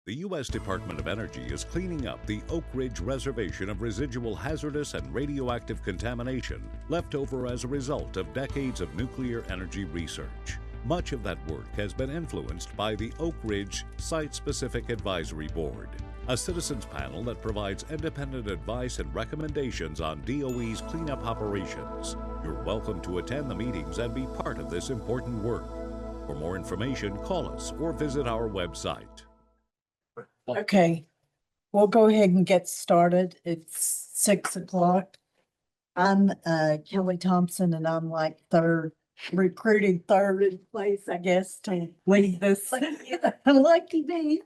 The U.S. Department of Energy is cleaning up the Oak Ridge Reservation of residual hazardous and radioactive contamination left over as a result of decades of nuclear energy research. Much of that work has been influenced by the Oak Ridge Site-Specific Advisory Board, a citizens panel that provides independent advice and recommendations on DOE's cleanup operations. You're welcome to attend the meetings and be part of this important work. For more information, call us or visit our website. Okay, we'll go ahead and get started. It's 6 o'clock. I'm Kelly Thompson, and I'm like recruiting third in place, I guess, to lead this. Lucky me,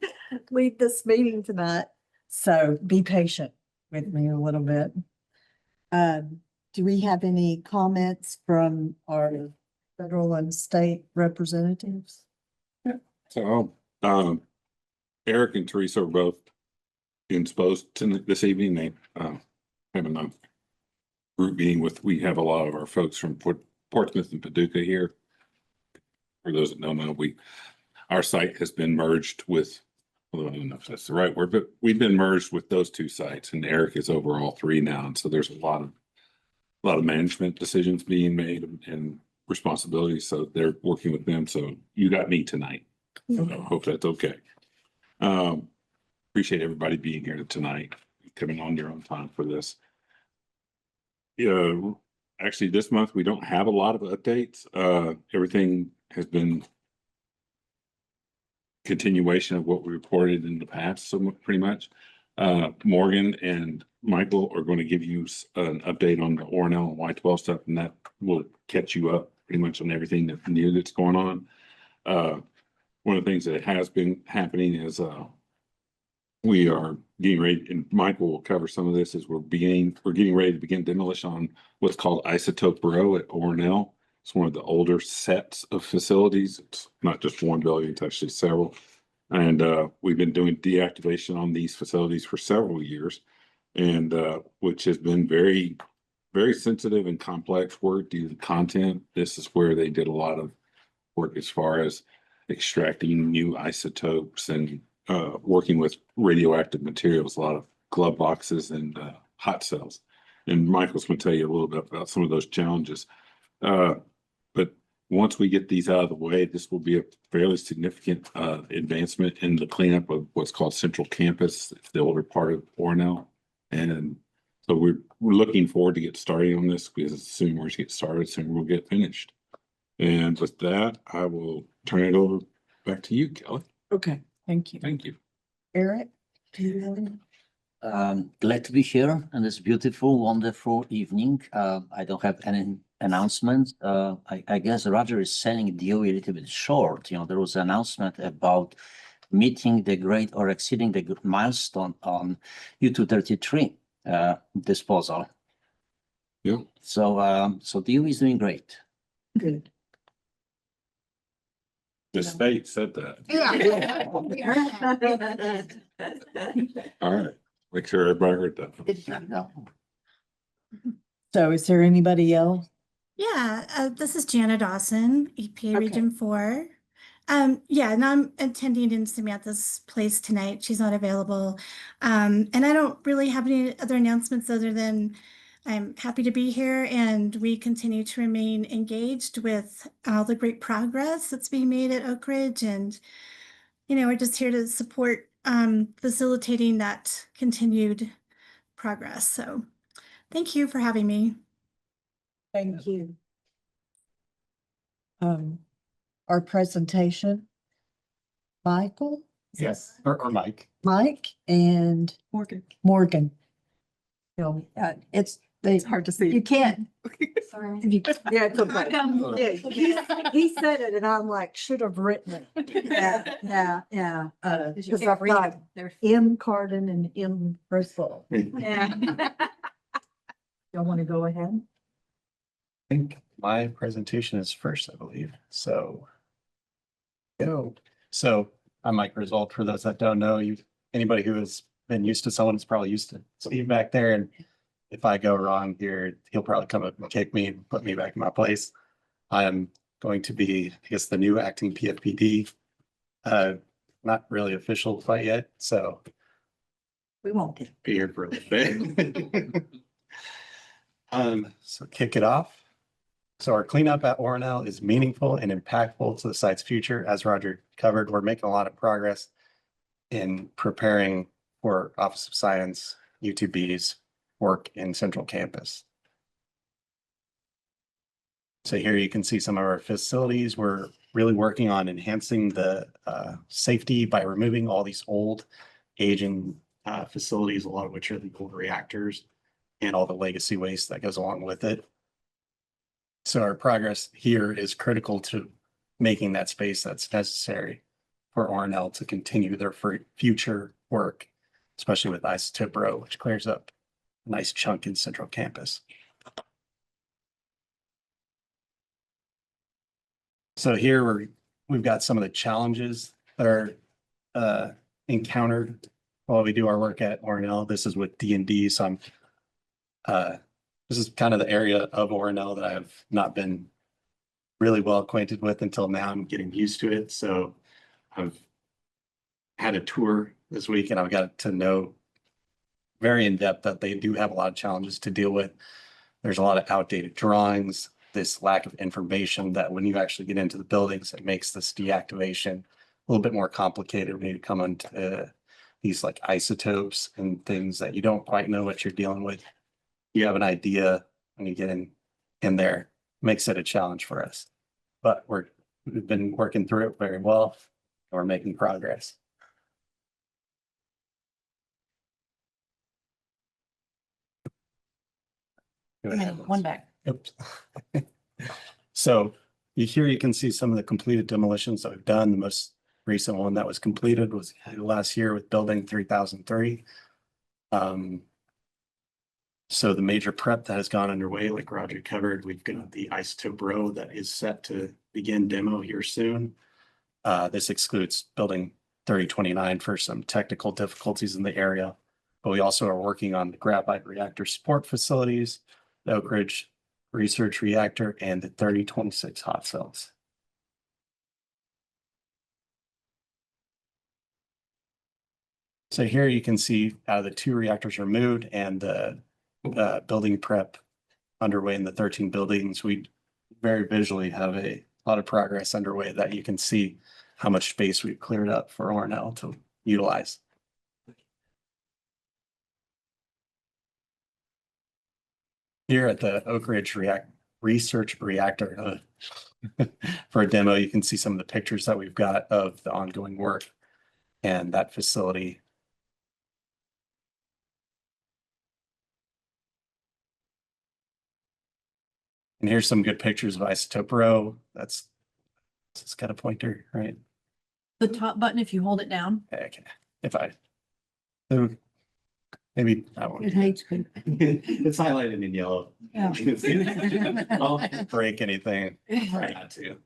lead this meeting tonight. So be patient with me a little bit. Do we have any comments from our federal and state representatives? So, Eric and Teresa are both indisposed this evening. They having a group meeting we have a lot of our folks from Portsmouth and Paducah here. For those that don't know, our site has been merged with, well, I don't know if that's the right word, but we've been merged with those two sites, and Eric is over all three now. And so there's a lot of management decisions being made and responsibilities. So they're working with them. So you got me tonight. So I hope that's okay. Appreciate everybody being here tonight, coming on your own time for this. Actually, this month we don't have a lot of updates. Everything has been continuation of what we reported in the past, so pretty much. Morgan and Michael are going to give you an update on the ORNL and Y-12 stuff, and that will catch you up pretty much on everything that's new that's going on. One of the things that has been happening is we are getting ready, and Michael will cover some of this, is we're getting ready to begin demolition on what's called Isotope Row at ORNL. It's one of the older sets of facilities. It's not just one building, it's actually several. And we've been doing deactivation on these facilities for several years, and which has been very, very sensitive and complex work due to the content. This is where they did a lot of work as far as extracting new isotopes and working with radioactive materials, a lot of glove boxes and hot cells. And Michael's going to tell you a little bit about some of those challenges. But once we get these out of the way, this will be a fairly significant advancement in the cleanup of what's called Central Campus. It's the older part of ORNL. And so we're looking forward to get started on this, because as soon as we get started, soon we'll get finished. And with that, I will turn it over back to you, Kelly. Okay, thank you. Thank you. Eric? Do you have any? Glad to be here on this beautiful, wonderful evening. I don't have any announcements. I guess Roger is selling DOE a little bit short. You know, there was an announcement about meeting the great or exceeding the milestone on U-233 disposal. Yeah. So DOE is doing great. Good. The state said that. All right. Make sure everybody heard that. So is there anybody else? Yeah, this is Jana Dawson, EPA Okay. Region 4. Yeah, and I'm attending in Samantha's place tonight. She's not available. And I don't really have any other announcements other than I'm happy to be here, and we continue to remain engaged with all the great progress that's being made at Oak Ridge. And, you know, we're just here to support facilitating that continued progress. So thank you for having me. Thank you. Our presentation, Michael? Yes, or Mike. Mike and Morgan. You know, it's hard to see. You can't. Sorry. Yeah, it's okay. Yeah, he said it, and I'm like, should have written it. Yeah. Because I've got M. Carden and M. Bristol. Yeah. Y'all want to go ahead? I think my presentation is first, I believe. So go. So I'm Mike Result. For those that don't know, anybody who has been used to someone is probably used to Steve back there. And if I go wrong here, he'll probably come up and kick me and put me back in my place. I am going to be, I guess, the new acting PFPD. not really official quite yet, so We won't get. be here for a little bit. So kick it off. So our cleanup at ORNL is meaningful and impactful to the site's future. As Roger covered, we're making a lot of progress in preparing for Office of Science, UTB's work in Central Campus. So here you can see some of our facilities. We're really working on enhancing the safety by removing all these old aging facilities, a lot of which are the old reactors and all the legacy waste that goes along with it. So our progress here is critical to making that space that's necessary for ORNL to continue their future work, especially with Isotope Row, which clears up a nice chunk in Central Campus. So here we've got some of the challenges that are encountered while we do our work at ORNL. This is with D&D, so this is kind of the area of ORNL that I've not been really well acquainted with until now. I'm getting used to it. So I've had a tour this week and I've got to know very in depth that they do have a lot of challenges to deal with. There's a lot of outdated drawings, this lack of information that when you actually get into the buildings, it makes this deactivation a little bit more complicated when you come into these like isotopes and things that you don't quite know what you're dealing with. You have an idea when you get in there, makes it a challenge for us. But we've been working through it very well, and we're making progress. One back. Oops. So here you can see some of the completed demolitions that we've done. The most recent one that was completed was last year with building 3003. So the major prep that has gone underway, like Roger covered, we've got the Isotope Row that is set to begin demo here soon. This excludes building 3029 for some technical difficulties in the area, but we also are working on the graphite reactor support facilities, the Oak Ridge research reactor, and the 3026 hot cells. So here you can see the 2 reactors removed and the building prep underway in the 13 buildings. We very visually have a lot of progress underway that you can see how much space we've cleared up for ORNL to utilize. Here at the Oak Ridge research reactor for a demo, you can see some of the pictures that we've got of the ongoing work and that facility. And here's some good pictures of Isotope Row. It's got a pointer, right? The top button, if you hold it down. Okay, if I, so maybe I won't. It hates good. It's highlighted in yellow. Yeah. Don't break anything. Try not to.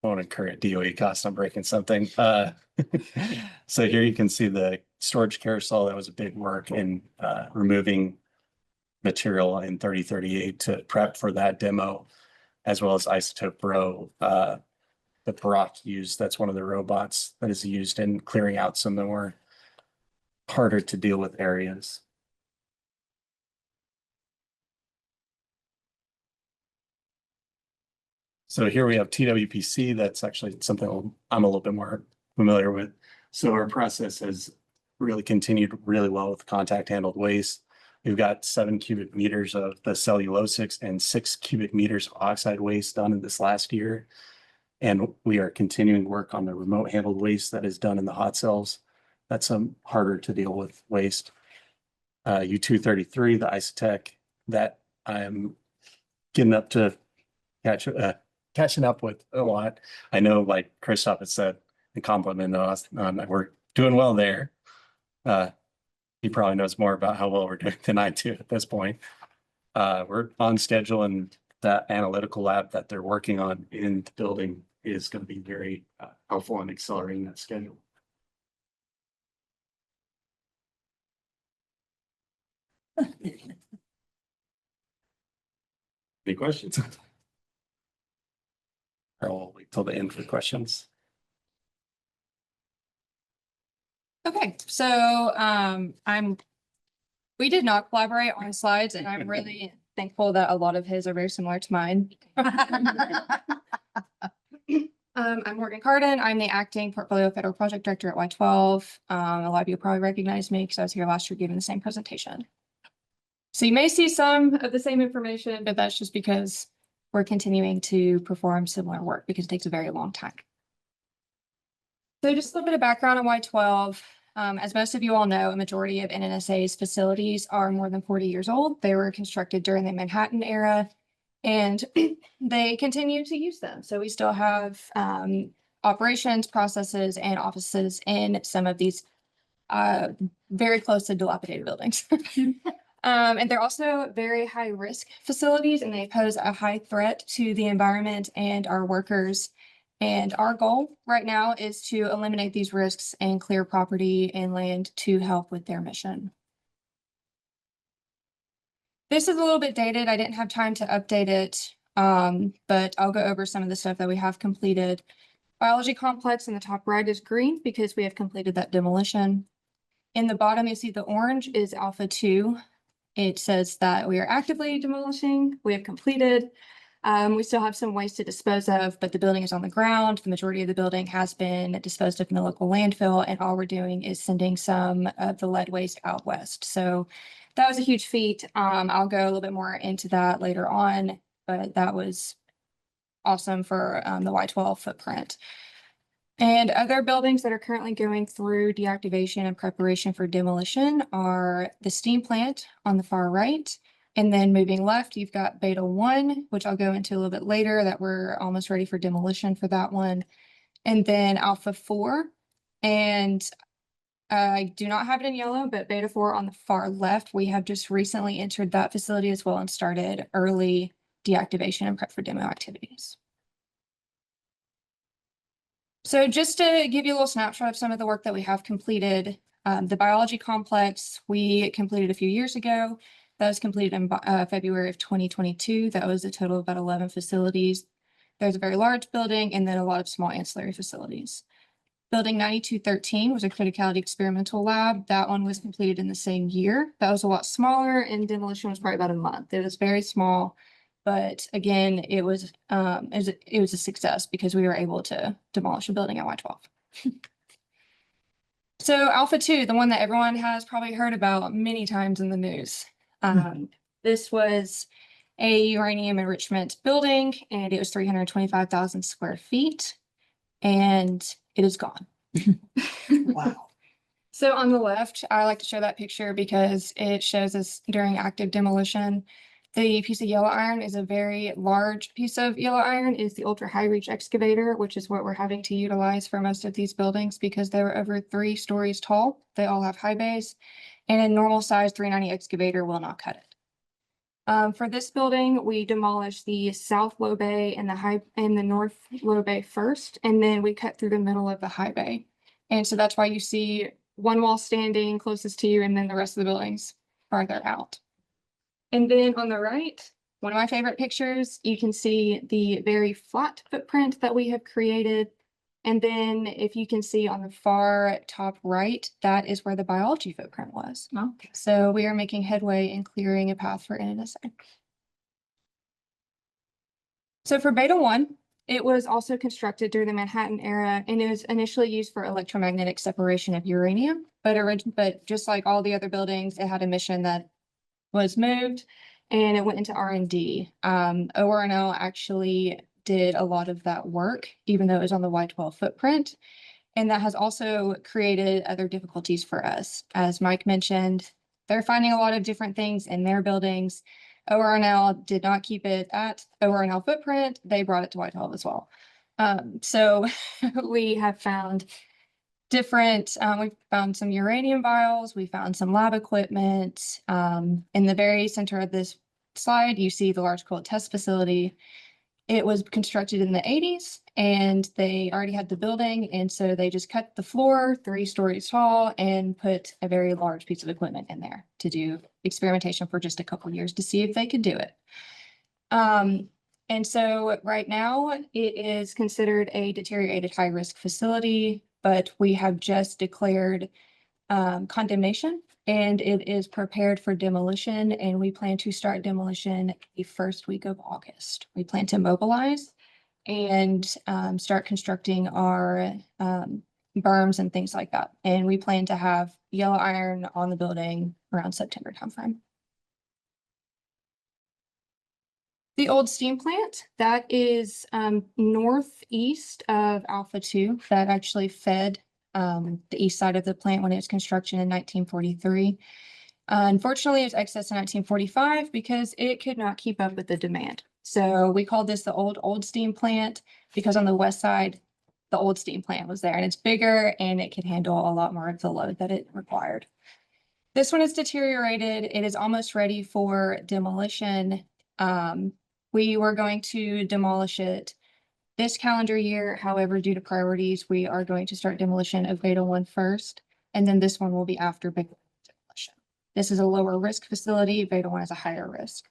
Won't incur a DOE cost on breaking something. So here you can see the storage carousel. That was a big work in removing material in 3038 to prep for that demo, as well as Isotope Row. The Barak used, that's one of the robots that is used in clearing out some of the more harder to deal with areas. So here we have TWPC. That's actually something I'm a little bit more familiar with. So our process has really continued really well with contact handled waste. We've got 7 cubic meters of the cellulosics and 6 cubic meters of oxide waste done in this last year. And we are continuing work on the remote handled waste that is done in the hot cells. That's some harder to deal with waste. U-233, the Isotech, that I'm getting up to catching up with a lot. I know, like Christoph has said, and complimented us on that we're doing well there. He probably knows more about how well we're doing than I do at this point. We're on schedule, and that analytical lab that they're working on in the building is going to be very helpful in accelerating that schedule. Any questions? Or we'll wait till the end for questions. Okay, so we did not collaborate on slides, and I'm really thankful that a lot of his are very similar to mine. I'm Morgan Carden. I'm the acting portfolio federal project director at Y-12. A lot of you probably recognize me because I was here last year giving the same presentation. So you may see some of the same information, but that's just because we're continuing to perform similar work because it takes a very long time. So just a little bit of background on Y-12. As most of you all know, a majority of NNSA's facilities are more than 40 years old. They were constructed during the Manhattan era, and they continue to use them. So we still have operations, processes, and offices in some of these very close to dilapidated buildings. And they're also very high risk facilities, and they pose a high threat to the environment and our workers. And our goal right now is to eliminate these risks and clear property and land to help with their mission. This is a little bit dated. I didn't have time to update it, but I'll go over some of the stuff that we have completed. Biology complex in the top right is green because we have completed that demolition. In the bottom, you see the orange is Alpha 2. It says that we are actively demolishing. We have completed. We still have some waste to dispose of, but the building is on the ground. The majority of the building has been disposed of in the local landfill, and all we're doing is sending some of the lead waste out west. So that was a huge feat. I'll go a little bit more into that later on, but that was awesome for the Y-12 footprint. And other buildings that are currently going through deactivation and preparation for demolition are the steam plant on the far right. And then moving left, you've got Beta 1, which I'll go into a little bit later, that we're almost ready for demolition for that one. And then Alpha 4. And I do not have it in yellow, but Beta 4 on the far left, we have just recently entered that facility as well and started early deactivation and prep for demo activities. So just to give you a little snapshot of some of the work that we have completed, the biology complex we completed a few years ago. That was completed in February of 2022. That was a total of about 11 facilities. There's a very large building and then a lot of small ancillary facilities. Building 9213 was a criticality experimental lab. That one was completed in the same year. That was a lot smaller, and demolition was probably about a month. It was very small, but again, it was a success because we were able to demolish a building at Y-12. So Alpha 2, the one that everyone has probably heard about many times in the news. This was a uranium enrichment building, and it was 325,000 square feet, and it is gone. Wow. So on the left, I like to show that picture because it shows us during active demolition. The piece of yellow iron is a very large piece of yellow iron, is the ultra high reach excavator, which is what we're having to utilize for most of these buildings because they were over 3 stories tall. They all have high bays, and a normal size 390 excavator will not cut it. For this building, we demolished the south low bay and the north low bay first, and then we cut through the middle of the high bay. And so that's why you see one wall standing closest to you, and then the rest of the buildings farther out. And then on the right, one of my favorite pictures, you can see the very flat footprint that we have created. And then if you can see on the far top right, that is where the biology footprint was. Okay. So we are making headway in clearing a path for NNSA. So for Beta 1, it was also constructed during the Manhattan era, and it was initially used for electromagnetic separation of uranium. But just like all the other buildings, it had a mission that was moved, and it went into R&D. ORNL actually did a lot of that work, even though it was on the Y-12 footprint. And that has also created other difficulties for us. As Mike mentioned, they're finding a lot of different things in their buildings. ORNL did not keep it at ORNL footprint. They brought it to Y-12 as well. So we have found we found some uranium vials, we found some lab equipment. In the very center of this slide, you see the large cold test facility. It was constructed in the 80s, and they already had the building, and so they just cut the floor 3 stories tall and put a very large piece of equipment in there to do experimentation for just a couple of years to see if they could do it. And so right now it is considered a deteriorated high-risk facility, but we have just declared condemnation, and it is prepared for demolition, and we plan to start demolition the first week of August. We plan to mobilize and start constructing our berms and things like that. And we plan to have yellow iron on the building around September timeframe. The old steam plant, that is northeast of Alpha 2, that actually fed the east side of the plant when it was construction in 1943. Unfortunately, it was excess in 1945 because it could not keep up with the demand. So we called this the old steam plant because on the west side, the old steam plant was there, and it's bigger and it could handle a lot more of the load that it required. This one is deteriorated. It is almost ready for demolition. We were going to demolish it this calendar year. However, due to priorities, we are going to start demolition of Beta 1 first, and then this one will be after Beta 1 demolition. This is a lower risk facility. Beta 1 is a higher risk.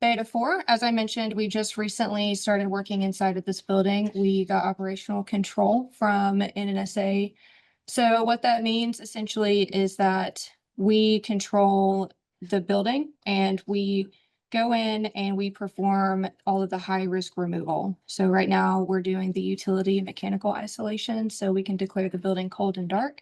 Beta 4, as I mentioned, we just recently started working inside of this building. We got operational control from NNSA. So what that means essentially is that we control the building and we go in and we perform all of the high risk removal. So right now we're doing the utility mechanical isolation so we can declare the building cold and dark.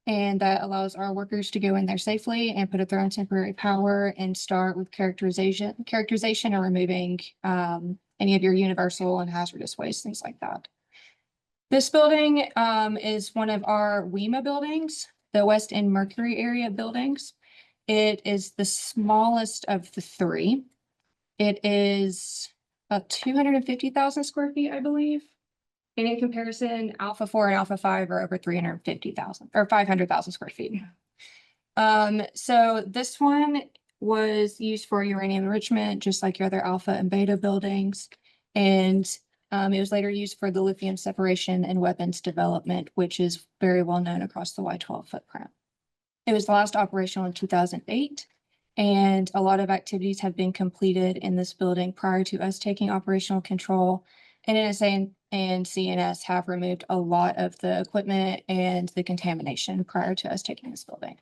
And that allows our workers to go in there safely and put up their own temporary power and start with characterization or removing any of your universal and hazardous waste, things like that. This building is one of our WEMA buildings, the West End Mercury area buildings. It is the smallest of the three. It is about 250,000 square feet, I believe. And in comparison, Alpha 4 and Alpha 5 are over 350,000 or 500,000 square feet. So this one was used for uranium enrichment, just like your other Alpha and Beta buildings. And it was later used for the lithium separation and weapons development, which is very well known across the Y-12 footprint. It was last operational in 2008, and a lot of activities have been completed in this building prior to us taking operational control. And NSA and CNS have removed a lot of the equipment and the contamination prior to us taking this building.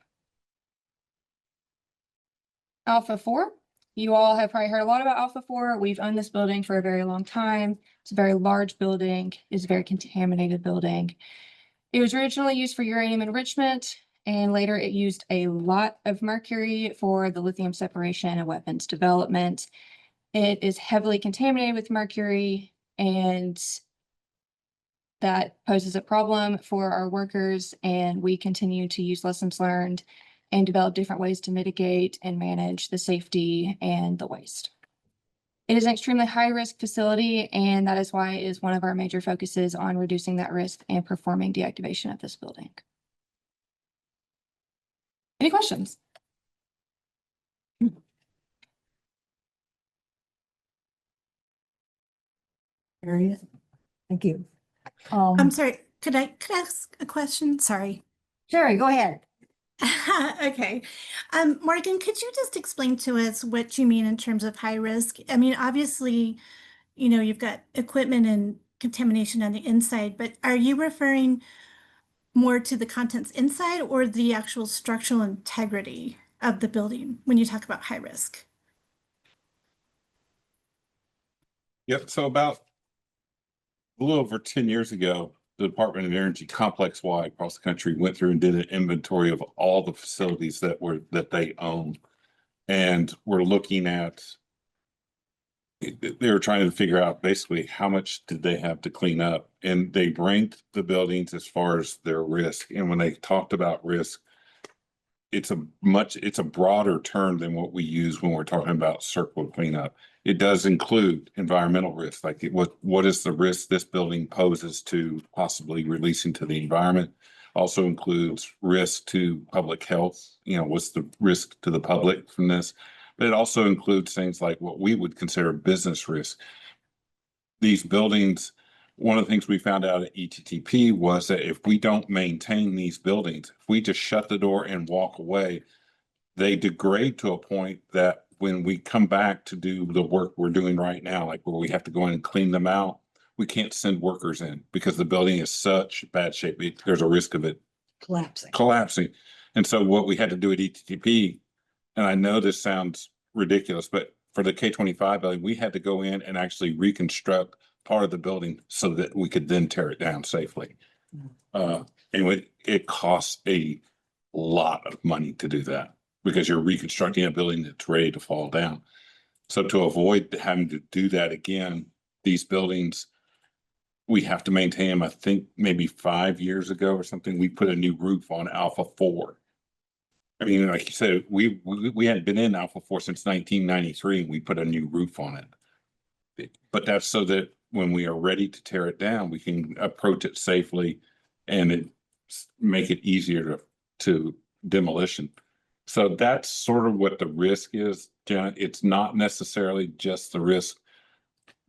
Alpha 4, you all have probably heard a lot about Alpha 4. We've owned this building for a very long time. It's a very large building. It's a very contaminated building. It was originally used for uranium enrichment, and later it used a lot of mercury for the lithium separation and weapons development. It is heavily contaminated with mercury, and that poses a problem for our workers, and we continue to use lessons learned and develop different ways to mitigate and manage the safety and the waste. It is an extremely high-risk facility, and that is why it is one of our major focuses on reducing that risk and performing deactivation of this building. Any questions? Harriet, thank you. I'm sorry, could I ask a question? Sorry. Sure, go ahead. Okay. Morgan, could you just explain to us what you mean in terms of high risk? I mean, obviously, you know, you've got equipment and contamination on the inside, but are you referring more to the contents inside or the actual structural integrity of the building when you talk about high risk? Yep, so about a little over 10 years ago, the Department of Energy complex-wide across the country went through and did an inventory of all the facilities that they own. And we're looking at, they were trying to figure out basically how much did they have to clean up. And they ranked the buildings as far as their risk. And when they talked about risk, it's a broader term than what we use when we're talking about circular cleanup. It does include environmental risk, like what is the risk this building poses to possibly releasing to the environment. Also includes risk to public health, you know, what's the risk to the public from this. But it also includes things like what we would consider business risk. These buildings, one of the things we found out at ETTP was that if we don't maintain these buildings, if we just shut the door and walk away, they degrade to a point that when we come back to do the work we're doing right now, like where we have to go in and clean them out, we can't send workers in because the building is such bad shape. There's a risk of it collapsing. And so what we had to do at ETTP, and I know this sounds ridiculous, but for the K-25 building, we had to go in and actually reconstruct part of the building so that we could then tear it down safely. And it costs a lot of money to do that because you're reconstructing a building that's ready to fall down. So to avoid having to do that again, these buildings, we have to maintain them. I think maybe 5 years ago or something, we put a new roof on Alpha 4. I mean, like you said, we hadn't been in Alpha 4 since 1993, and we put a new roof on it. But that's so that when we are ready to tear it down, we can approach it safely and make it easier to demolition. So that's sort of what the risk is, Janet. It's not necessarily just the risk,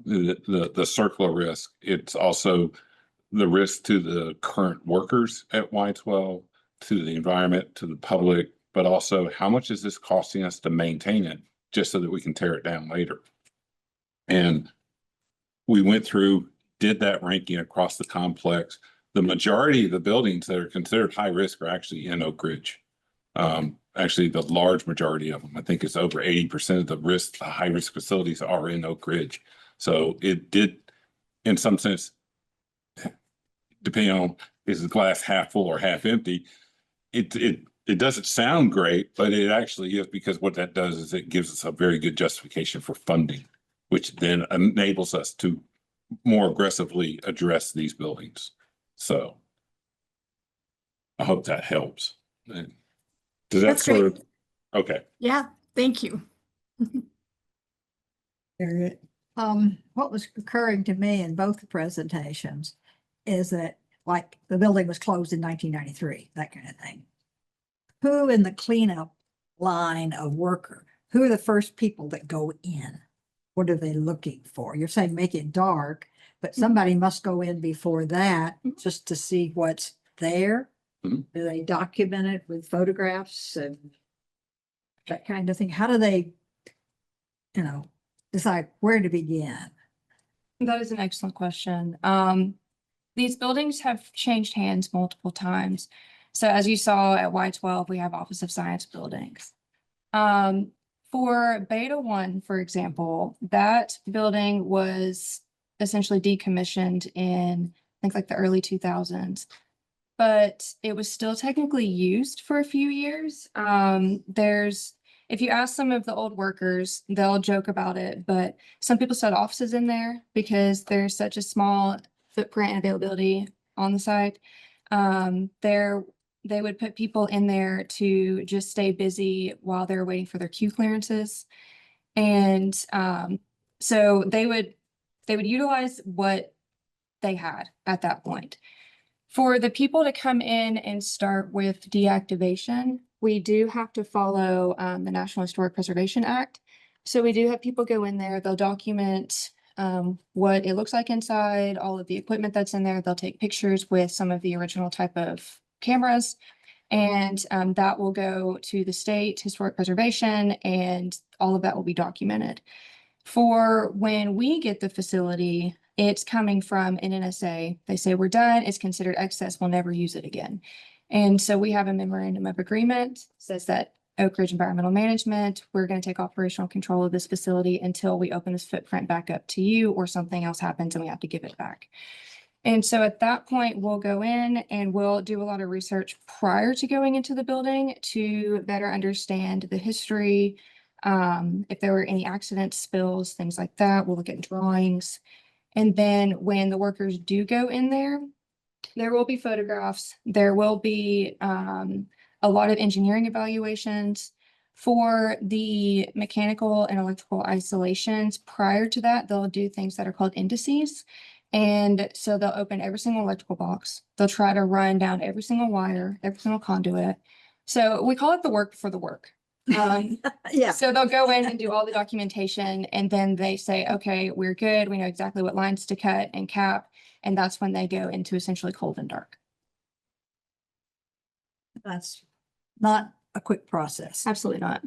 the circular risk. It's also the risk to the current workers at Y-12, to the environment, to the public, but also how much is this costing us to maintain it just so that we can tear it down later. And we went through, did that ranking across the complex. The majority of the buildings that are considered high risk are actually in Oak Ridge. Actually, the large majority of them, I think it's over 80% of the high risk facilities are in Oak Ridge. So it did, in some sense, depending on is the glass half full or half empty, it doesn't sound great, but it actually is, because what that does is it gives us a very good justification for funding, which then enables us to more aggressively address these buildings. So I hope that helps. Does that That's sort of, great. okay. Yeah, thank you. Harriet? What was occurring to me in both the presentations is that, like, the building was closed in 1993, that kind of thing. Who in the cleanup line of worker, who are the first people that go in? What are they looking for? You're saying make it dark, but somebody must go in before that just to see what's there. Mhm. Do they document it with photographs and that kind of thing? How do they, decide where to begin? That is an excellent question. These buildings have changed hands multiple times. So as you saw at Y-12, we have Office of Science buildings. For Beta 1, for example, that building was essentially decommissioned in, I think, like the early 2000s. But it was still technically used for a few years. If you ask some of the old workers, they'll joke about it, but some people still had offices in there because there's such a small footprint and availability on the site. They would put people in there to just stay busy while they're waiting for their queue clearances. And so they would utilize what they had at that point. For the people to come in and start with deactivation, we do have to follow the National Historic Preservation Act. So we do have people go in there, they'll document what it looks like inside, all of the equipment that's in there. They'll take pictures with some of the original type of cameras, and that will go to the state historic preservation, and all of that will be documented. For when we get the facility, it's coming from an NSA. They say we're done, it's considered excess, we'll never use it again. And so we have a memorandum of agreement, says that Oak Ridge Environmental Management, we're going to take operational control of this facility until we open this footprint back up to you, or something else happens and we have to give it back. And so at that point, we'll go in and we'll do a lot of research prior to going into the building to better understand the history. If there were any accidents, spills, things like that, we'll look at drawings. And then when the workers do go in there, there will be photographs. There will be a lot of engineering evaluations. For the mechanical and electrical isolations, prior to that, they'll do things that are called indices. And so they'll open every single electrical box. They'll try to run down every single wire, every single conduit. So we call it the work for the work. Yeah. So they'll go in and do all the documentation, and then they say, okay, we're good. We know exactly what lines to cut and cap. And that's when they go into essentially cold and dark. That's not a quick process. Absolutely not.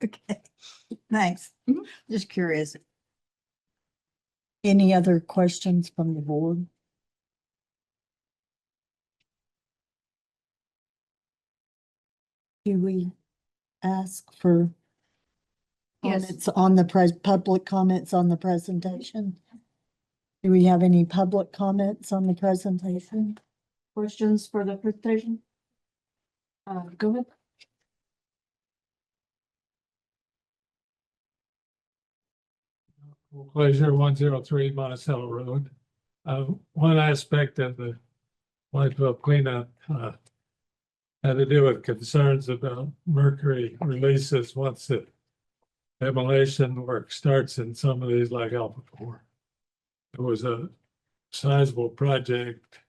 Okay, thanks. Mhm. Just curious. Any other questions from the board? Do we ask for Yes. comments on the public comments on the presentation? Do we have any public comments on the presentation? Questions for the presentation? Go ahead. Pleasure, 103 Monticello Road. One aspect of the Y-12 cleanup had to do with concerns about mercury releases once the demolition work starts in some of these like Alpha 4. It was a sizable project,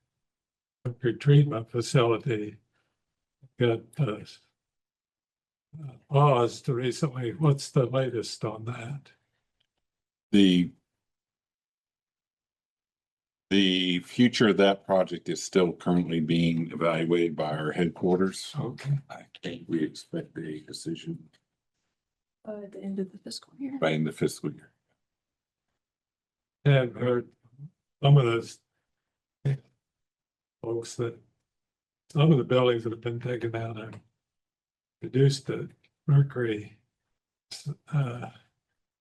mercury treatment facility. Got paused recently. What's the latest on that? The future of that project is still currently being evaluated by our headquarters. Okay. I think we expect a decision At the end of the fiscal year. by end of fiscal year. Have heard some of those folks that some of the buildings that have been taken down have reduced the mercury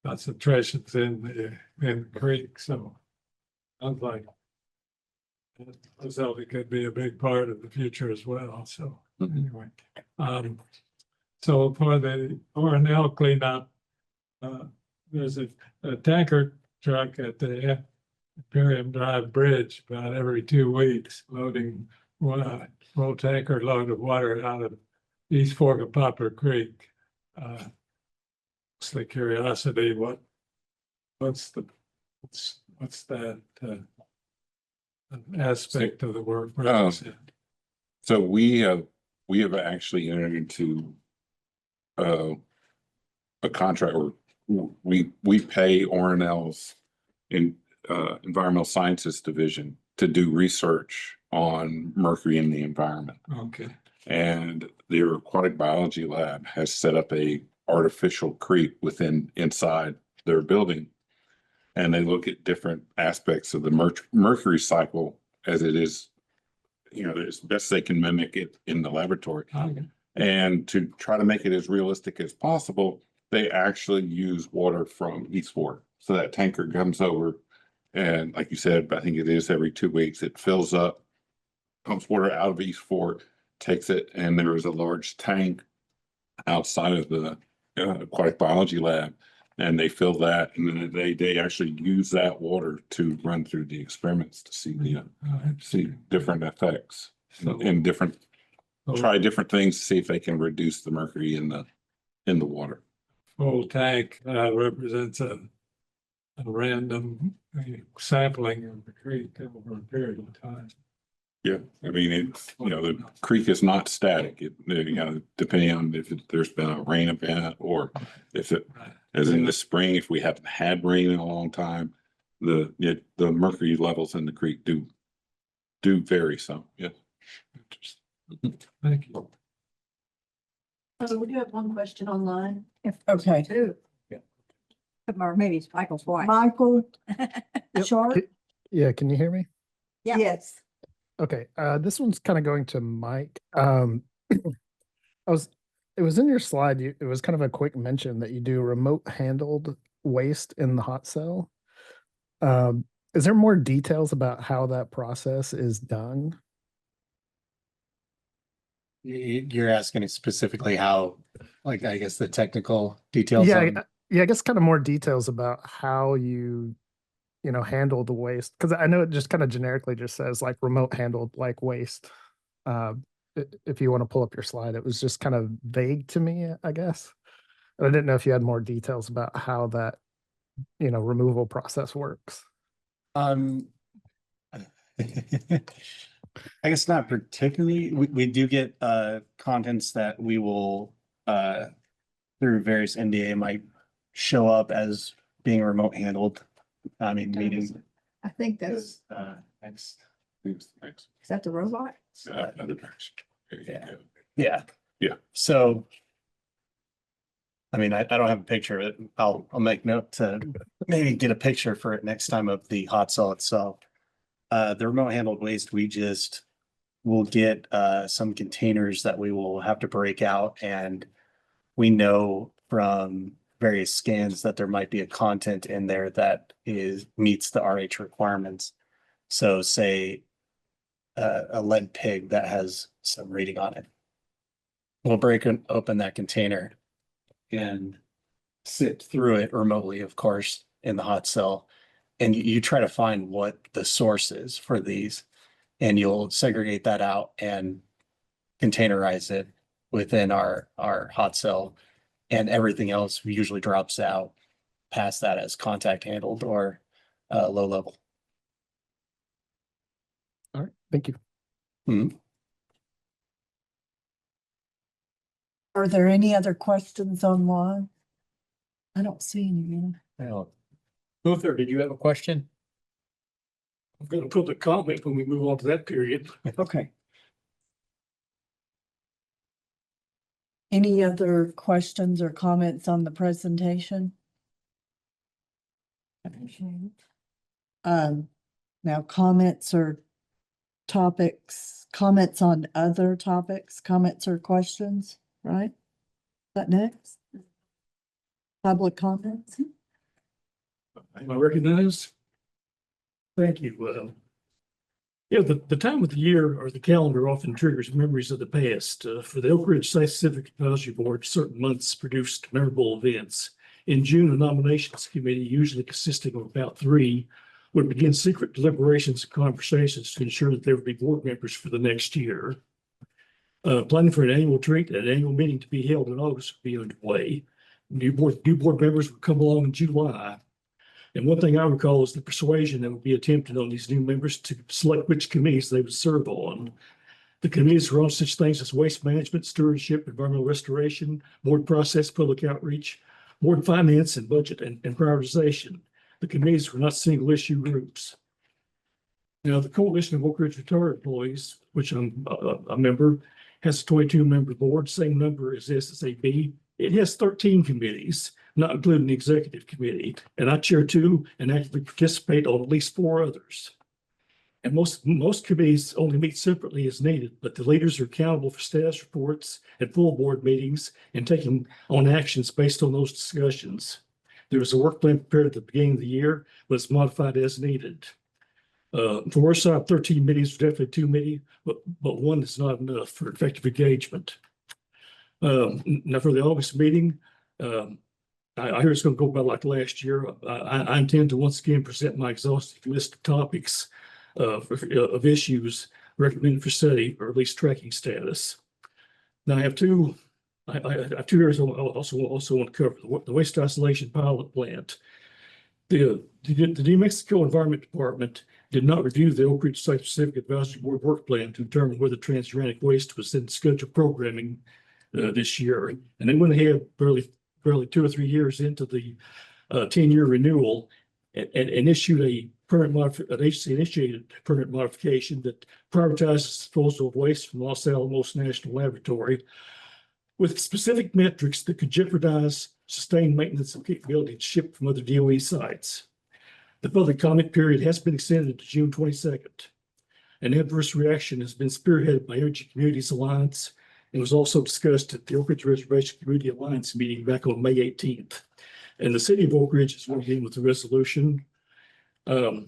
concentrations in the creek. So sounds like that facility could be a big part of the future as well. So anyway, so for the ORNL cleanup, there's a tanker truck at the Imperium Drive Bridge about every 2 weeks loading full tanker load of water out of East Fork of Poplar Creek. It's the curiosity, what's that aspect of the work? So we have actually entered into a contract where we pay ORNL's Environmental Sciences Division to do research on mercury in the environment. Okay. And their aquatic biology lab has set up a artificial creek inside their building. And they look at different aspects of the mercury cycle as it is, as best they can mimic it in the laboratory. Okay. And to try to make it as realistic as possible, they actually use water from East Fork. So that tanker comes over and like you said, I think it is every 2 weeks, it fills up, pumps water out of East Fork, takes it, and there is a large tank outside of the aquatic biology lab. And they fill that, and then they actually use that water to run through the experiments to see different effects and try different things to see if they can reduce the mercury in the water. Full tank represents a random sampling of the creek over a period of time. Yeah, I mean, the creek is not static. Depending on if there's been a rain event or if it, as in the spring, if we haven't had rain in a long time, the mercury levels in the creek do vary some. Yeah. Thank you. We do have one question online. Okay, Two. Or maybe it's Michael's wife. Michael, Yep. Sharp? Yeah, can you hear me? Yeah. Yes. Okay, this one's kind of going to Mike. It was in your slide, it was kind of a quick mention that you do remote handled waste in the hot cell. Is there more details about how that process is done? You're asking specifically how, like, I guess the technical details. Yeah, I guess kind of more details about how you handle the waste, because I know it just kind of generically just says like remote handled like waste. If you want to pull up your slide, it was just kind of vague to me, I guess. And I didn't know if you had more details about how that removal process works. I guess not particularly. We do get contents that we will through various NDA might show up as being remote handled. I mean, meetings. I think that's, Next. is that the robot? Other direction. There you Yeah. go. Yeah. Yeah. So I mean, I don't have a picture of it. I'll make note to maybe get a picture for it next time of the hot cell itself. The remote handled waste, we'll get some containers that we will have to break out, and we know from various scans that there might be a content in there that meets the RH requirements. So say a lead pig that has some reading on it. We'll open that container and sit through it remotely, of course, in the hot cell. And you try to find what the source is for these, and you'll segregate that out and containerize it within our hot cell, and everything else usually drops out past that as contact handled or low level. All right, thank you. Mhm. Are there any other questions online? I don't see any. Luther, did you have a question? I'm gonna put the comment when we move on to that period. Okay. Any other questions or comments on the presentation? Now comments or topics, comments on other topics, comments or questions, right? Is that next? Public comments? Am I recognized? Thank you. Yeah, the time of the year or the calendar often triggers memories of the past. For the Oak Ridge Site Civic Advisory Board, certain months produced memorable events. In June, a nominations committee, usually consisting of about 3, would begin secret deliberations and conversations to ensure that there would be board members for the next year. Planning for an annual treat and an annual meeting to be held in August would be underway. New board members would come along in July. And one thing I recall is the persuasion that would be attempted on these new members to select which committees they would serve on. The committees were on such things as waste management, stewardship, environmental restoration, board process, public outreach, board finance, and budget and prioritization. The committees were not single issue groups. Now, the Coalition of Oak Ridge Retired Employees, which I'm a member, has a 22-member board, same number as SSAB. It has 13 committees, not including the executive committee, and I chair 2 and actively participate on at least 4 others. And most committees only meet separately as needed, but the leaders are accountable for status reports and full board meetings and taking on actions based on those discussions. There is a work plan prepared at the beginning of the year, but it's modified as needed. For our side, 13 meetings are definitely too many, but 1 is not enough for effective engagement. Now for the August meeting, I hear it's going to go about like last year. I intend to once again present my exhaustive list of topics of issues recommended for study or at least tracking status. Now I have 2 areas I also want to cover: the waste isolation pilot plant. The New Mexico Environment Department did not review the Oak Ridge Site Specific Advisory Board work plan to determine whether transuranic waste was in scheduled programming this year, and they went ahead barely 2 or 3 years into the 10-year renewal and issued an agency-initiated permit modification that prioritizes disposal of waste from Los Alamos National Laboratory with specific metrics that could jeopardize sustained maintenance of capability to ship from other DOE sites. The public comment period has been extended to June 22nd. An adverse reaction has been spearheaded by Energy Communities Alliance and was also discussed at the Oak Ridge Reservation Community Alliance meeting back on May 18th. And the city of Oak Ridge is working with the resolution. I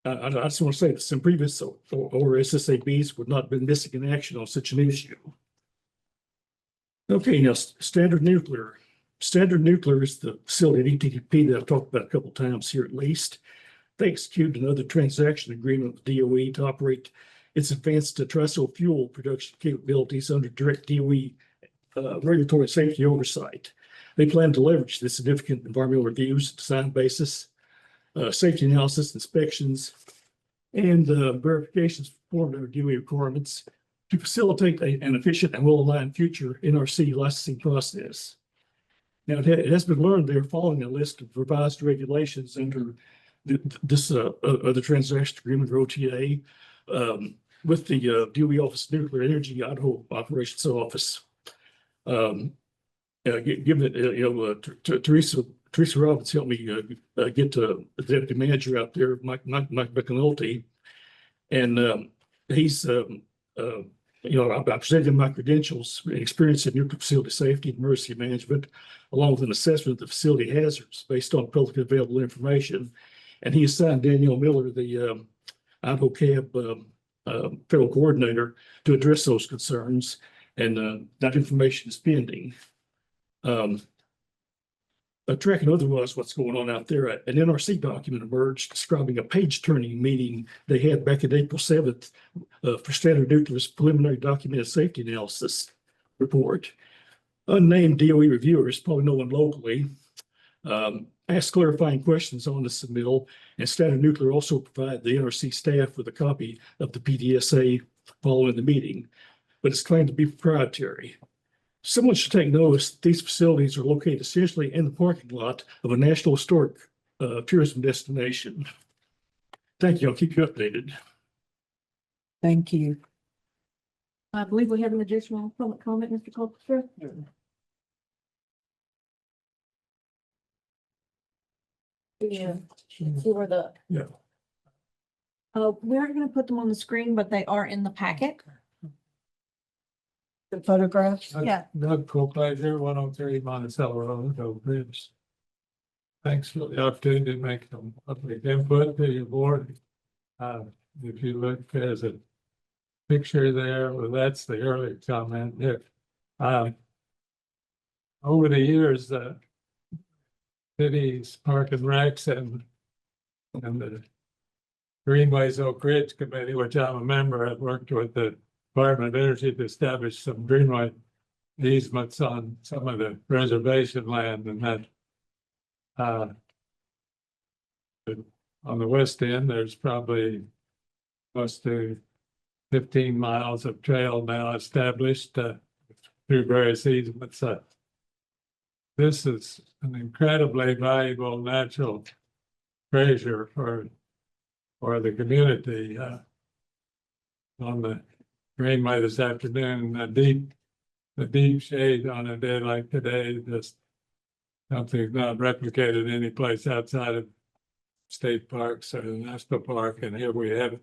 just want to say that some previous or SSABs would not have been missing in action on such an issue. Okay, now Standard Nuclear. Standard Nuclear is the facility at ETDP that I've talked about a couple of times here at least. They executed another transaction agreement with DOE to operate its advanced TRISO fuel production capabilities under direct DOE regulatory safety oversight. They plan to leverage the significant environmental reviews, design basis, safety analysis, inspections, and verifications performed under DOE requirements to facilitate an efficient and well-aligned future NRC licensing process. Now, it has been learned they are following a list of revised regulations under this other transaction agreement, or OTA, with the DOE Office of Nuclear Energy Idaho Operations Office. given that, Teresa Robbins helped me get to the deputy manager out there, Mike McAnulty. And he's, I presented him my credentials, experience in nuclear facility safety and emergency management, along with an assessment of the facility hazards based on publicly available information. And he assigned Danielle Miller, the Idaho CAB federal coordinator, to address those concerns. And that information is pending. Tracking otherwise what's going on out there, an NRC document emerged describing a page-turning meeting they had back in April 7th for Standard Nuclear's preliminary documented safety analysis report. Unnamed DOE reviewers, probably no one locally, asked clarifying questions on the submittal, and Standard Nuclear also provided the NRC staff with a copy of the PDSA following the meeting, but it's claimed to be proprietary. Someone should take notice that these facilities are located essentially in the parking lot of a National Historic tourism destination. Thank you. I'll keep you updated. Thank you. I believe we have an additional public comment, Mr. Colchester. Yeah, for the. Yeah. We aren't going to put them on the screen, but they are in the packet. The photographs? Yeah. Doug Colclair here, 103 Monticello Road, Oak Ridge. Thanks for the opportunity to make some public input to your board. If you look, there's a picture there. Well, that's the earlier comment here. Over the years, cities, park and recs and the Greenways Oak Ridge Committee, which I'm a member, have worked with the Department of Energy to establish some greenway easements on some of the reservation land, and that on the west end, there's probably close to 15 miles of trail now established through various easements. This is an incredibly valuable natural treasure for the community. On the Greenway this afternoon, the deep shade on a day like today, just something not replicated any place outside of state parks or the national park. And here we have it,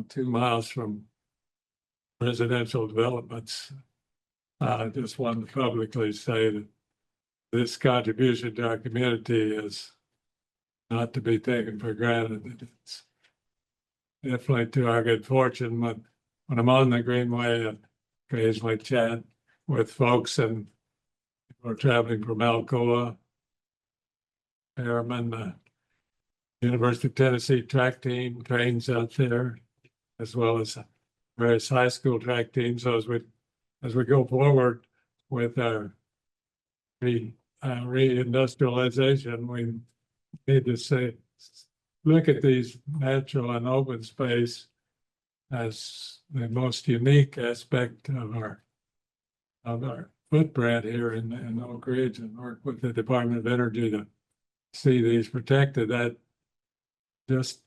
2 miles from residential developments. I just want to publicly say that this contribution to our community is not to be taken for granted. It's definitely to our good fortune. When I'm on the Greenway, I occasionally chat with folks, and people are traveling from Alcoa, Airman, the University of Tennessee track team trains out there, as well as various high school track teams. So as we go forward with our reindustrialization, we need to look at these natural and open space as the most unique aspect of our footprint here in Oak Ridge, and work with the Department of Energy to see these protected. That just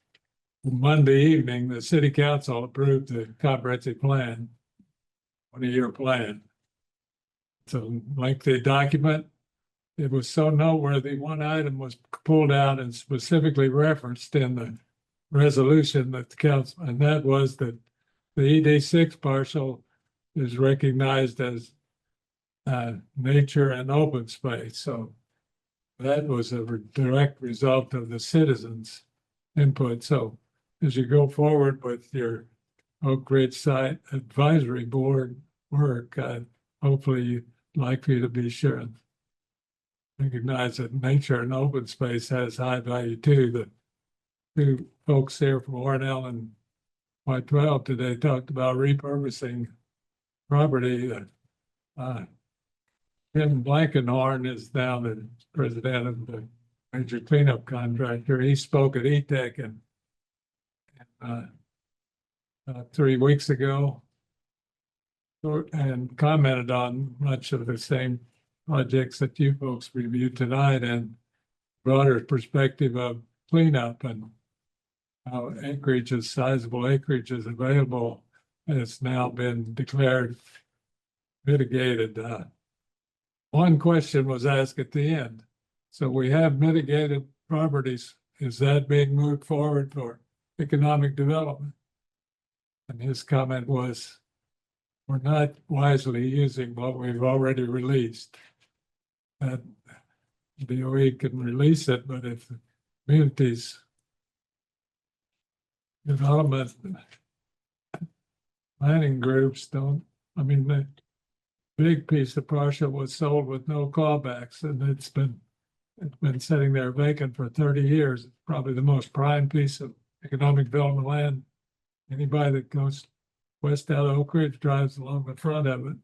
Monday evening, the city council approved the comprehensive plan, 20-year plan. It's a lengthy document. It was so noteworthy. One item was pulled out and specifically referenced in the resolution that the council, and that was that the ED6 parcel is recognized as nature and open space. So that was a direct result of the citizens' input. So as you go forward with your Oak Ridge Site Advisory Board work, hopefully you'd like for you to be sure and recognize that nature and open space has high value too. The two folks there from ORNL and Y-12 today talked about repurposing property. Tim Blankenhorn is now the president of the major cleanup contractor. He spoke at ETEC and 3 weeks ago and commented on much of the same projects that you folks reviewed tonight, and broader perspective of cleanup and how acreage is sizable acreage is available. It's now been declared mitigated. One question was asked at the end. So we have mitigated properties. Is that being moved forward for economic development? And his comment was, we're not wisely using what we've already released. That DOE can release it, but if the communities development planning groups don't, I mean, the big piece of partial was sold with no clawbacks, and it's been sitting there vacant for 30 years. It's probably the most prime piece of economic development land. Anybody that goes west out of Oak Ridge drives along the front of it.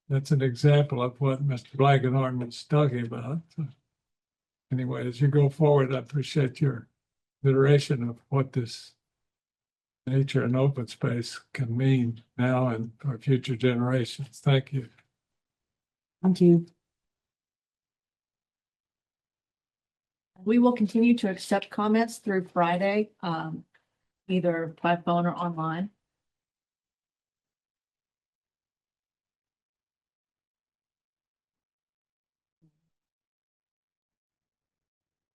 That's an example of what Mr. Blankenhorn was talking about. So anyway, as you go forward, I appreciate your consideration of what this nature and open space can mean now and for future generations. Thank you. Thank you. We will continue to accept comments through Friday, either by phone or online.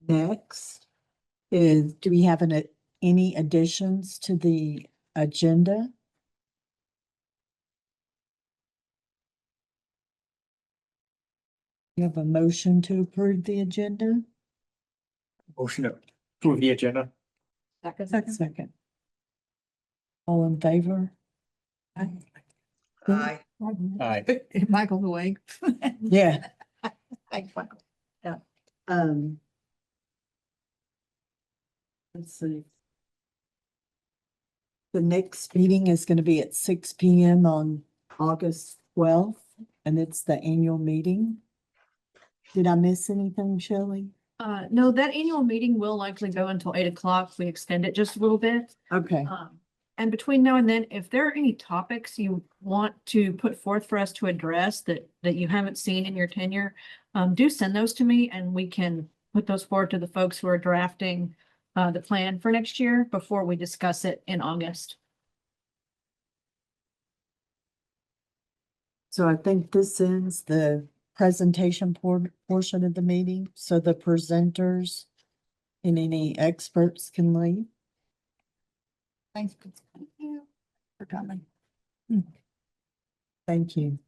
Next is, do we have any additions to the agenda? You have a motion to approve the agenda? Motion to approve the agenda. Second. All in favor? Aye. Aye. Michael's awake. Yeah. Thanks, Michael. Let's see. The next meeting is going to be at 6 p.m. on August 12th, and it's the annual meeting. Did I miss anything, Shelley? No, that annual meeting will likely go until 8 o'clock. We extend it just a little bit. Okay. And between now and then, if there are any topics you want to put forth for us to address that you haven't seen in your tenure, do send those to me and we can put those forward to the folks who are drafting the plan for next year before we discuss it in August. So I think this ends the presentation portion of the meeting, so the presenters and any experts can leave. Thanks for coming. Thank you.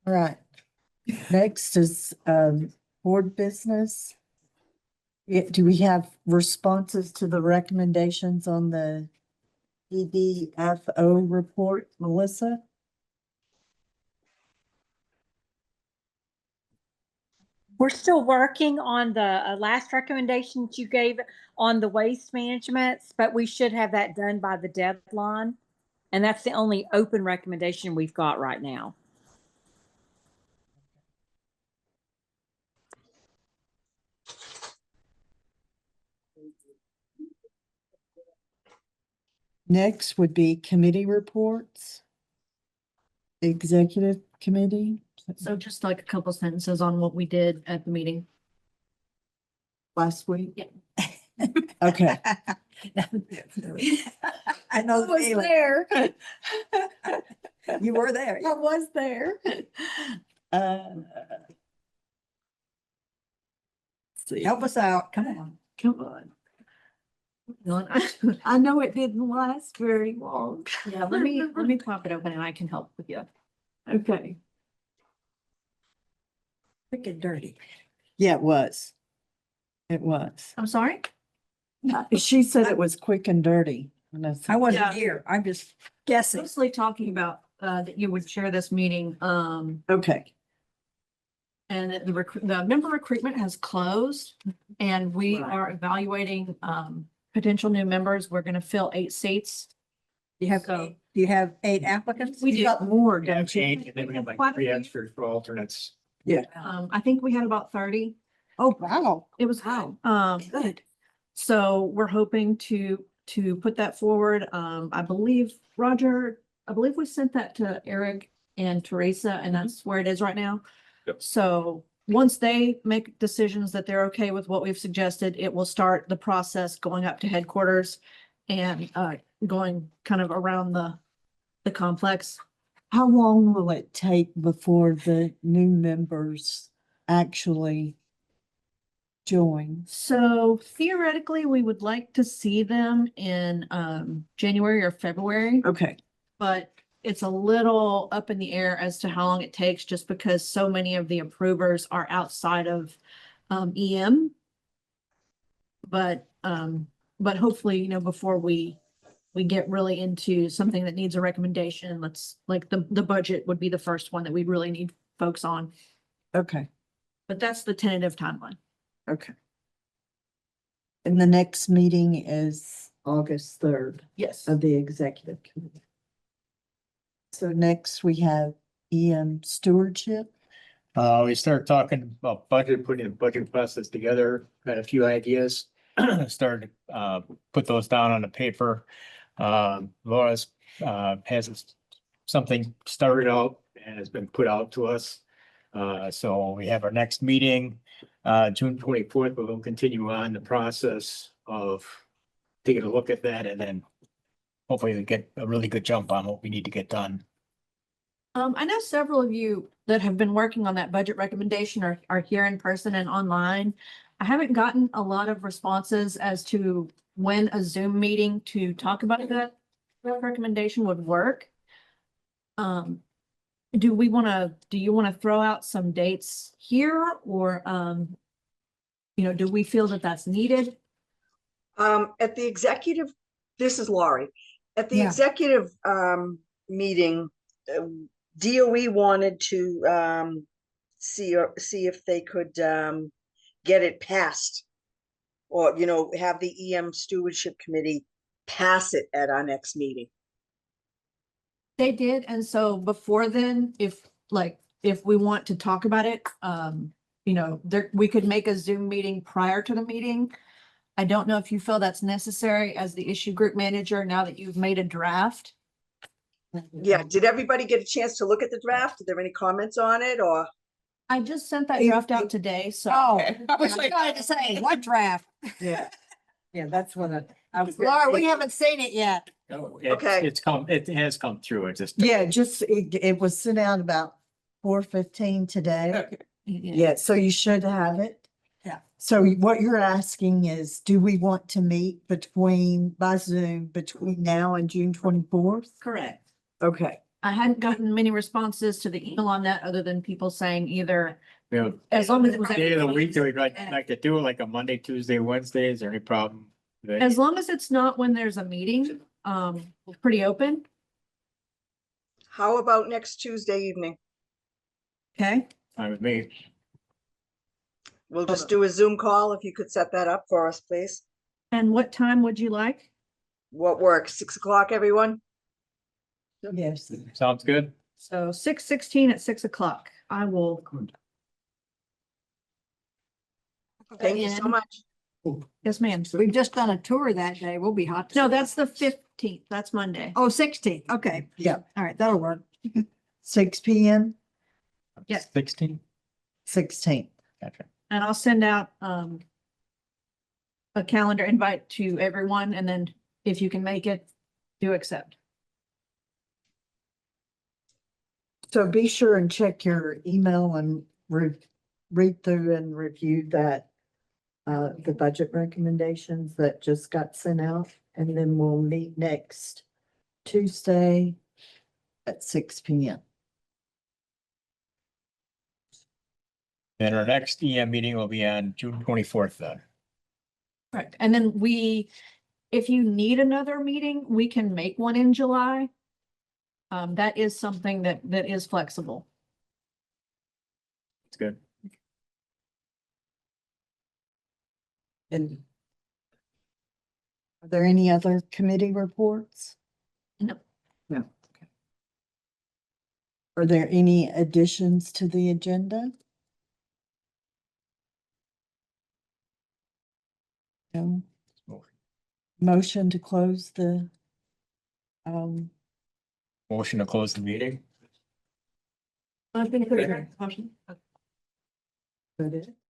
All right. Next is board business. Do we have responses to the recommendations on the EDFO report, Melissa? We're still working on the last recommendations you gave on the waste management, but we should have that done by the deadline. And that's the only open recommendation we've got right now. Next would be committee reports. Executive committee. So just like a couple sentences on what we did at the meeting. Last week? Yeah. Okay. I know the feeling. there. You were there. I was there. See. Help us out. Come on. Come on. I know it didn't last very long. Yeah, let me pop it open and I can help with you. Okay. Quick and dirty. Yeah, it was. It was. I'm sorry? She said it was quick and dirty. And I said, I wasn't Yeah. here. I'm just guessing. Mostly talking about that you would share this meeting. okay. And that the member recruitment has closed and we Right. are evaluating potential new members. We're going to fill 8 seats. Do you have 8 applicants? We You do. got more, Yeah, don't you? and then we have like 3 extras for alternates. I think we had about 30. Oh, wow. It was high. Good. So we're hoping to put that forward. I believe, Roger, we sent that to Eric and Teresa, and that's where it is right now. Yep. So once they make decisions that they're okay with what we've suggested, it will start the process going up to headquarters and going kind of around the complex. How long will it take before the new members actually join? So theoretically, we would like to see them in January or February, Okay, but it's a little up in the air as to how long it takes, just because so many of the approvers are outside of EM. But hopefully, you know, before we get really into something that needs a recommendation, let's like the budget would be the first one that we really need folks on. okay, But that's the tentative timeline. okay. And the next meeting is August 3rd Yes. of the executive committee. So next we have EM stewardship. We started talking about budget, putting the budget process together, had a few ideas. Started to put those down on the paper. Laura's has something started out and has been put out to us. So we have our next meeting, June 24th, but we'll continue on the process of taking a look at that and then hopefully we get a really good jump on what we need to get done. I know several of you that have been working on that budget recommendation are here in person and online. I haven't gotten a lot of responses as to when a Zoom meeting to talk about that recommendation would work. Do you want to throw out some dates here or, you know, do we feel that that's needed? At the executive, this is Laurie. At the Yeah. executive meeting, DOE wanted to see if they could get it passed, or you know, have the EM stewardship committee pass it at our next meeting. They did, and so before then, if we want to talk about it, you know, we could make a Zoom meeting prior to the meeting. I don't know if you feel that's necessary as the issue group manager now that you've made a draft. Yeah, did everybody get a chance to look at the draft? Are there any comments on it, or? I just sent that draft out today, so. Oh, I was trying to say, what draft? Yeah. Yeah, that's what I was. Laura, we haven't seen it yet. No, Okay. it has come through. It just. Yeah, it was sent out about 4:15 today. Yeah, so you should have it. Yeah. So what you're asking is, do we want to meet by Zoom between now and June 24th? Correct. Okay, I hadn't gotten many responses to the email on that, other than people saying either, You know, as long as it was. day of the week that we'd like to do, like a Monday, Tuesday, Wednesday, is there any problem? As long as it's not when there's a meeting, we're pretty open. How about next Tuesday evening? Okay. Fine with me. We'll just do a Zoom call if you could set that up for us, please. And what time would you like? What works? 6 o'clock, everyone? yes. Sounds good. So 6/16 at 6 o'clock. I will. Thank you so And- much. Yes, ma'am. We've just done a tour that day. We'll be hot. No, that's the 15th. That's Monday. Oh, 16. Okay. Yeah. All right, that'll work. 6 p.m., Yeah. 16. 16th. Gotcha. And I'll send out a calendar invite to everyone, and then if you can make it, do accept. So be sure and check your email and read through and review that, the budget recommendations that just got sent out. And then we'll meet next Tuesday at 6 p.m. And our next EM meeting will be on June 24th then. Correct. And then if you need another meeting, we can make one in July. That is something that is flexible. It's good. And are there any other committee reports? No. No. Okay. Are there any additions to the agenda? No. Motion to close the, Motion to close the meeting. I think. That it?